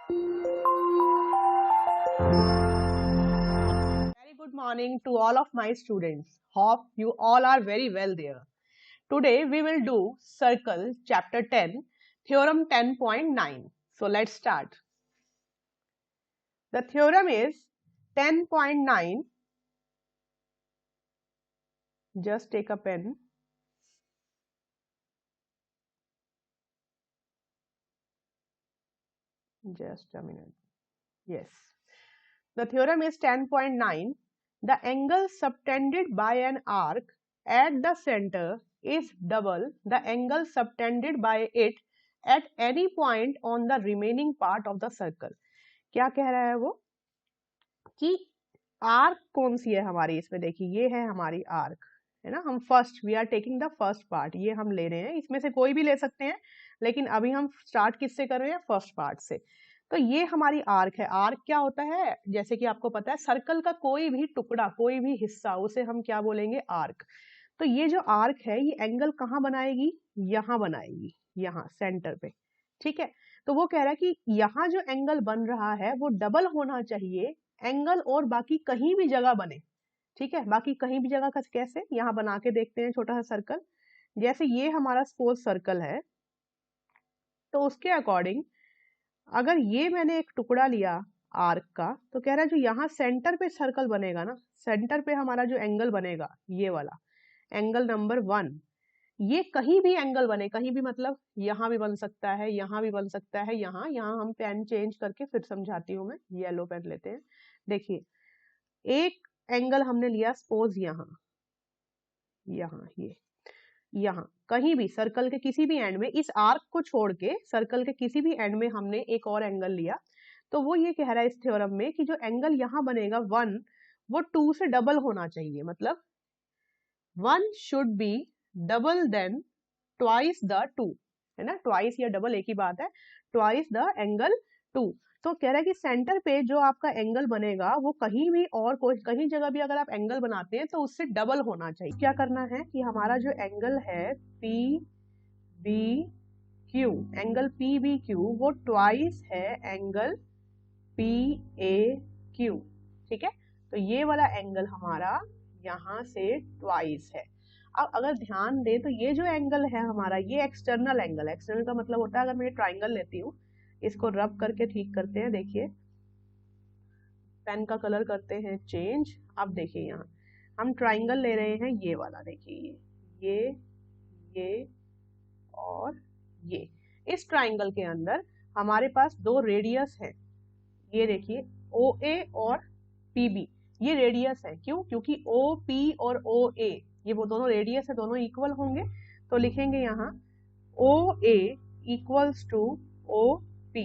Very good morning to all of my students. Hope you all are very well there. Today we will do Circle Chapter 10, Theorem 10.9. So let's start. The theorem is 10.9. Just take a pen. Just a minute. Yes. The theorem is 10.9. The angle subtended by an arc at the center is double the angle subtended by it at any point on the remaining part of the circle. क्या कह रहा है वो कि arc कौन सी है हमारी, इसमें देखिए ये है हमारी आर्क, है ना। हम first we are taking the first part, ये हम ले रहे हैं, इसमें से कोई भी ले सकते हैं, लेकिन अभी हम स्टार्ट किससे कर रहे हैं, फर्स्ट पार्ट से। तो ये हमारी आर्क है। आर्क क्या होता है, जैसे कि आपको पता है, सर्कल का कोई भी टुकड़ा, कोई भी हिस्सा, उसे हम क्या बोलेंगे, आर्क। तो ये जो आर्क है ये एंगल कहाँ बनाएगी, यहाँ बनाएगी, यहाँ सेंटर पे, ठीक है। तो वो कह रहा है कि यहाँ जो एंगल बन रहा है वो डबल होना चाहिए एंगल और बाकी कहीं भी जगह बने, ठीक है। बाकी कहीं भी जगह का कैसे, यहाँ बना के देखते हैं छोटा सा सर्कल। जैसे ये हमारा सपोज सर्कल है, तो उसके अकॉर्डिंग अगर ये मैंने एक टुकड़ा लिया आर्क का, तो कह रहा है जो यहाँ सेंटर पे सर्कल बनेगा ना, सेंटर पे हमारा जो एंगल बनेगा, ये वाला एंगल नंबर 1, ये कहीं भी एंगल बने, कहीं भी मतलब यहाँ भी बन सकता है, यहाँ भी बन सकता है, यहाँ यहाँ हम पेन चेंज करके फिर समझाती हूँ मैं। येलो पेन लेते हैं। देखिए एक एंगल हमने लिया सपोज यहाँ, यहाँ ये, यहाँ कहीं भी सर्कल के किसी भी एंड में, इस आर्क को छोड़ के सर्कल के किसी भी एंड में हमने एक और एंगल लिया, तो वो ये कह रहा है इस थ्योरम में कि जो एंगल यहाँ बनेगा 1, वो 2 से डबल होना चाहिए। मतलब 1 should be double then twice the 2, है ना। ट्वाइस या डबल एक ही बात है, ट्वाइस द एंगल 2। तो कह रहा है कि सेंटर पे जो आपका एंगल बनेगा वो कहीं भी और कोई कहीं जगह भी अगर आप एंगल बनाते हैं तो उससे डबल होना चाहिए। क्या करना है कि हमारा जो एंगल है P B Q, angle P B Q वो ट्वाइस है एंगल पी ए क्यू, ठीक है। तो ये वाला एंगल हमारा यहाँ से ट्वाइस है। अब अगर ध्यान दें तो ये जो एंगल है हमारा, ये एक्सटर्नल एंगल है। एक्सटर्नल का मतलब होता है, अगर मैं ट्राइंगल लेती हूँ, इसको रब करके ठीक करते हैं, देखिए पेन का कलर करते हैं चेंज। अब देखिए यहाँ हम ट्राइंगल ले रहे हैं, ये वाला देखिए, ये और ये। इस ट्राइंगल के अंदर हमारे पास 2 रेडियस है, ये देखिए OA और PB, ये रेडियस है। क्यों? क्योंकि OP और OA ये वो दोनों रेडियस है, दोनों इक्वल होंगे। तो लिखेंगे यहाँ OA इक्वल्स टू OP,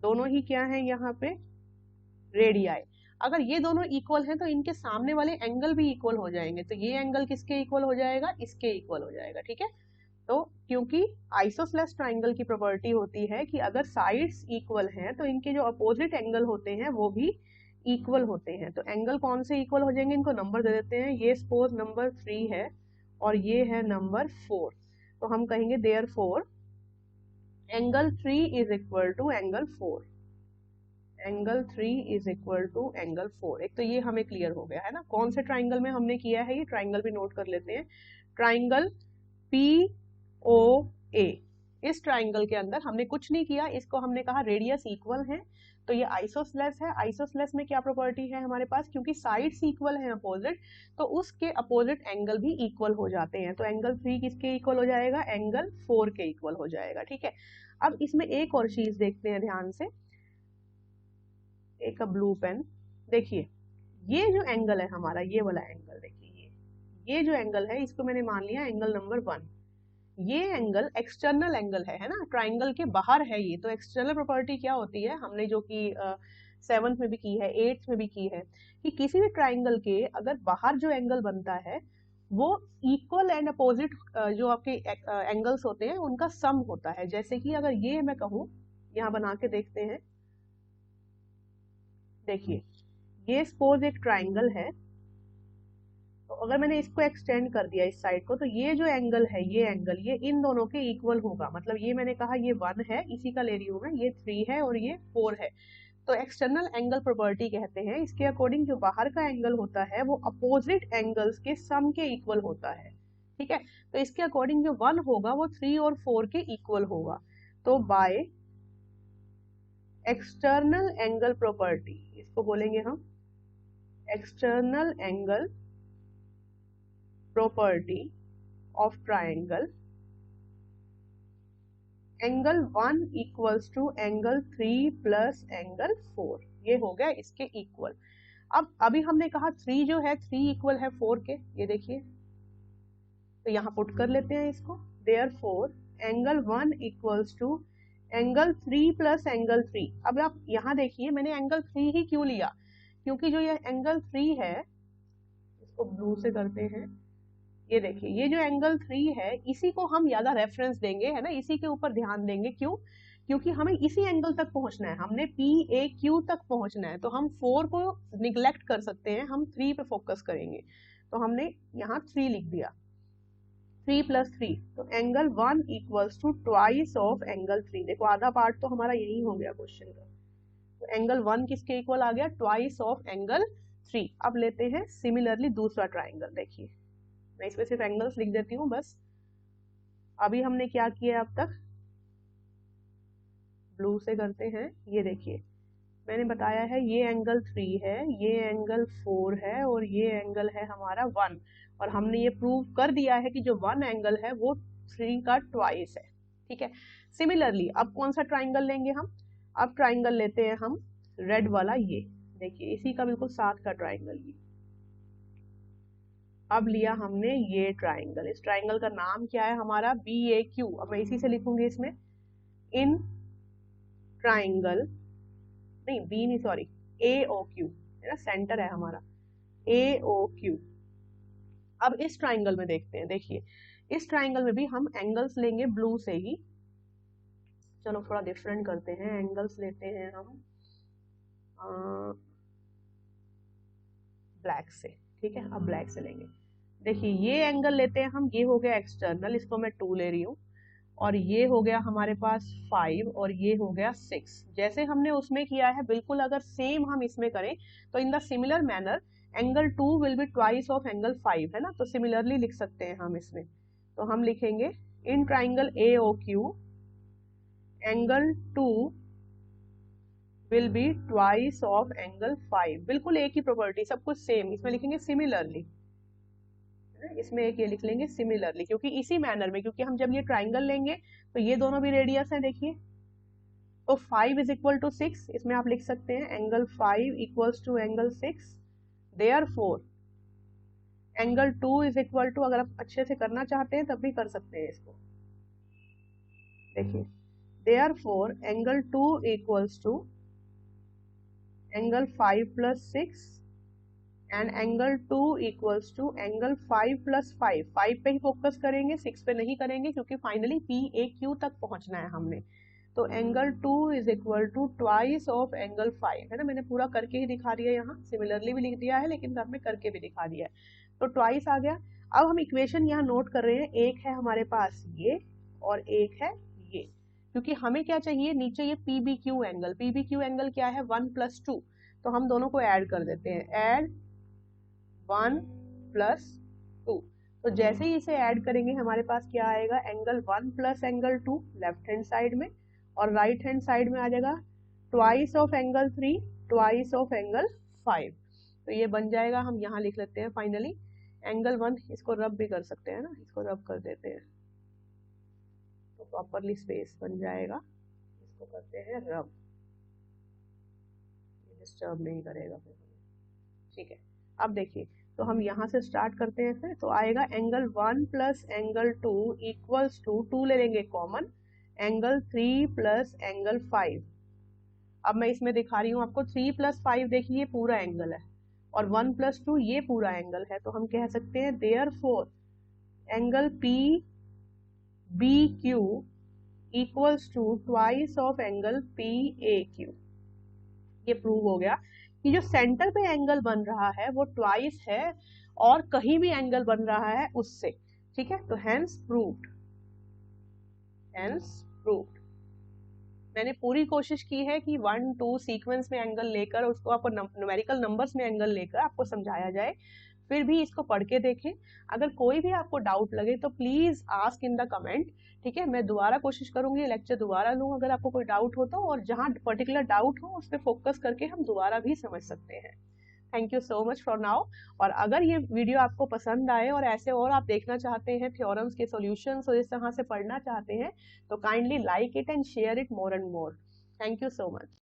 दोनों ही क्या है यहाँ पे, रेडियाई। अगर ये दोनों इक्वल हैं तो इनके सामने वाले एंगल भी इक्वल हो जाएंगे। तो ये एंगल किसके इक्वल हो जाएगा, इसके इक्वल हो जाएगा, ठीक है। तो क्योंकि आइसोसेलेस ट्राइंगल की प्रॉपर्टी होती है कि अगर साइड्स इक्वल हैं तो इनके जो अपोजिट एंगल होते हैं वो भी इक्वल होते हैं। तो एंगल कौन से इक्वल हो जाएंगे, इनको नंबर दे देते हैं। ये सपोज नंबर 3 है और ये है नंबर 4, तो हम कहेंगे therefore angle 3 is equal to angle 4, angle 3 is equal to angle 4। एक तो ये हमें क्लियर हो गया है ना, कौन से ट्राइंगल में हमने किया है, ये ट्राइंगल भी नोट कर लेते हैं। ट्राइंगल POA, इस ट्राइंगल के अंदर हमने कुछ नहीं किया, इसको हमने कहा रेडियस इक्वल है, तो ये आइसोसेलेस है। आइसोसेलेस में क्या प्रॉपर्टी है हमारे पास, क्योंकि साइड्स इक्वल हैं अपोजिट, तो उसके अपोजिट एंगल भी इक्वल हो जाते हैं। तो एंगल 3 किसके इक्वल हो जाएगा, एंगल 4 के इक्वल हो जाएगा, ठीक है। अब इसमें एक और चीज देखते हैं ध्यान से, एक ब्लू पेन। देखिए ये जो एंगल है हमारा, ये वाला एंगल देखिए, ये जो एंगल है इसको मैंने मान लिया एंगल नंबर 1। ये एंगल एक्सटर्नल एंगल है ना, ट्राइंगल के बाहर है ये। तो एक्सटर्नल प्रॉपर्टी क्या होती है, हमने जो कि 7th में भी की है, 8th में भी की है, कि किसी भी ट्राइंगल के अगर बाहर जो एंगल बनता है वो इक्वल एंड अपोजिट जो आपके एंगल्स होते हैं उनका सम होता है। जैसे कि अगर ये मैं कहूँ, यहाँ बना के देखते हैं, देखिए ये सपोज एक ट्राइंगल है तो अगर मैंने इसको एक्सटेंड कर दिया इस साइड को, तो ये जो एंगल है, ये एंगल, ये इन दोनों के इक्वल होगा। मतलब ये मैंने कहा ये 1 है, इसी का ले रही हूँ मैं, ये 3 है और ये 4 है। तो एक्सटर्नल एंगल प्रॉपर्टी कहते हैं, इसके अकॉर्डिंग जो बाहर का एंगल होता है वो अपोजिट एंगल्स के सम के इक्वल होता है। ठीक है, तो इसके अकॉर्डिंग जो 1 होगा वो 3 और 4 के इक्वल होगा। तो बाय एक्सटर्नल एंगल प्रॉपर्टी, इसको बोलेंगे हम external angle property of triangle, angle 1 equals to angle 3 plus angle 4, ये हो गया इसके इक्वल। अब अभी हमने कहा 3 जो है 3 इक्वल है 4 के, ये देखिए, तो यहाँ पुट कर लेते हैं इसको। Therefore angle 1 equals to angle 3 plus angle 3। अब आप यहाँ देखिए, मैंने एंगल 3 ही क्यों लिया, क्योंकि जो ये एंगल 3 है, इसको ब्लू से करते हैं, ये देखिए, ये जो एंगल 3 है इसी को हम ज्यादा रेफरेंस देंगे, है ना, इसी के ऊपर ध्यान देंगे। क्यों? क्योंकि हमें इसी एंगल तक पहुंचना है, हमने PAQ तक पहुंचना है। तो हम 4 को निग्लेक्ट कर सकते हैं, हम 3 पे फोकस करेंगे। तो हमने यहाँ 3 लिख दिया, 3 प्लस 3, तो angle 1 equals to twice of angle 3। देखो आधा पार्ट तो हमारा यही हो गया क्वेश्चन का। तो एंगल 1 किसके इक्वल आ गया? Twice of angle 3। अब लेते हैं सिमिलरली दूसरा ट्राइंगल। देखिए मैं इसमें सिर्फ एंगल्स लिख देती हूँ बस। अभी हमने क्या किया अब तक, ब्लू से करते हैं। ये देखिए मैंने बताया है ये एंगल 3 है, ये एंगल 4 है और ये एंगल है हमारा 1। और हमने ये प्रूव कर दिया है कि जो 1 एंगल है वो 3 का ट्वाइस है। ठीक है, सिमिलरली अब कौन सा ट्राइंगल लेंगे हम? अब ट्राइंगल लेते हैं हम रेड वाला, ये देखिए इसी का बिल्कुल साथ का ट्राइंगल। ये अब लिया हमने ये ट्राइंगल, इस ट्राइंगल का नाम क्या है हमारा? BAQ। अब मैं इसी से लिखूंगी इसमें, इन ट्राइंगल, नहीं बी नहीं सॉरी, AOQ है ना, सेंटर है हमारा AOQ। अब इस ट्राइंगल में देखते हैं, देखिए इस ट्राइंगल में भी हम एंगल्स लेंगे ब्लू से ही। चलो थोड़ा डिफरेंट करते हैं, एंगल्स लेते हैं हम ब्लैक से। ठीक है, अब ब्लैक से लेंगे। देखिए ये एंगल लेते हैं हम, ये हो गया एक्सटर्नल, इसको मैं 2 ले रही हूँ, और ये हो गया हमारे पास 5 और ये हो गया 6। जैसे हमने उसमें किया है बिल्कुल अगर सेम हम इसमें करें, तो in the similar manner angle 2 will be twice of angle 5, है ना। तो सिमिलरली लिख सकते हैं हम इसमें। तो हम लिखेंगे in triangle AOQ angle 2 will be twice of angle 5। बिल्कुल एक ही प्रॉपर्टी, सब कुछ सेम। इसमें लिखेंगे सिमिलरली, इसमें एक ये लिख लेंगे सिमिलरली, क्योंकि इसी मैनर में, क्योंकि हम जब ये ट्राइंगल लेंगे तो ये दोनों भी रेडियस है। देखिए तो 5 इज इक्वल टू 6, इसमें आप लिख सकते हैं angle 5 equals to angle 6। Therefore angle 2 is equal to, अगर आप अच्छे से करना चाहते हैं तब भी कर सकते हैं इसको। देखिए therefore angle 2 equals to angle 5 plus 6 and angle 2 equals to angle 5 plus 5। 5 पे ही फोकस करेंगे, 6 पे नहीं करेंगे, क्योंकि फाइनली PAQ तक पहुंचना है हमने। तो angle 2 is equal to twice of angle 5, है ना। मैंने पूरा करके ही दिखा दिया, यहाँ सिमिलरली भी लिख दिया है, लेकिन अब मैं करके भी दिखा दिया है। तो ट्वाइस आ गया। अब हम इक्वेशन यहाँ नोट कर रहे हैं, एक है हमारे पास ये और एक है ये, क्योंकि हमें क्या चाहिए, नीचे ये PBQ एंगल। PBQ एंगल क्या है? 1 प्लस 2। तो हम दोनों को ऐड कर देते हैं, ऐड 1 प्लस 2। तो जैसे ही इसे ऐड करेंगे हमारे पास क्या आएगा? Angle 1 plus angle 2 left hand side में, और राइट हैंड साइड में आ जाएगा twice of angle 3 twice of angle 5। तो ये बन जाएगा, हम यहाँ लिख लेते हैं फाइनली एंगल 1। इसको रब भी कर सकते हैं ना, इसको रब कर देते हैं तो प्रॉपरली स्पेस बन जाएगा। इसको करते हैं रब, डिस्टर्ब नहीं करेगा फिर। ठीक है, अब देखिए तो हम यहाँ से स्टार्ट करते हैं फिर। तो आएगा angle 1 plus angle 2 equals to 2 ले लेंगे कॉमन, एंगल 3 प्लस एंगल 5। अब मैं इसमें दिखा रही हूँ आपको 3 प्लस 5, देखिए ये पूरा एंगल है, और 1 प्लस 2 ये पूरा एंगल है। तो हम कह सकते हैं therefore angle PBQ equals to twice of angle PAQ। ये प्रूव हो गया कि जो सेंटर पे एंगल बन रहा है वो ट्वाइस है और कहीं भी एंगल बन रहा है उससे, ठीक है। तो हेंस प्रूव्ड, हेंस प्रूव्ड। मैंने पूरी कोशिश की है कि 1 2 सीक्वेंस में एंगल लेकर उसको आपको न्यूमेरिकल नंबर्स में एंगल लेकर आपको समझाया जाए, फिर भी इसको पढ़ के देखें। अगर कोई भी आपको डाउट लगे तो please ask in the comment, ठीक है। मैं दोबारा कोशिश करूंगी, लेक्चर दोबारा लूँ अगर आपको कोई डाउट हो तो, और जहाँ पर्टिकुलर डाउट हो उस पर फोकस करके हम दोबारा भी समझ सकते हैं। Thank you so much for now. और अगर ये वीडियो आपको पसंद आए और ऐसे और आप देखना चाहते हैं थ्योरम्स के सॉल्यूशंस और इस तरह से पढ़ना चाहते हैं, तो kindly like it and share it more and more. Thank you so much.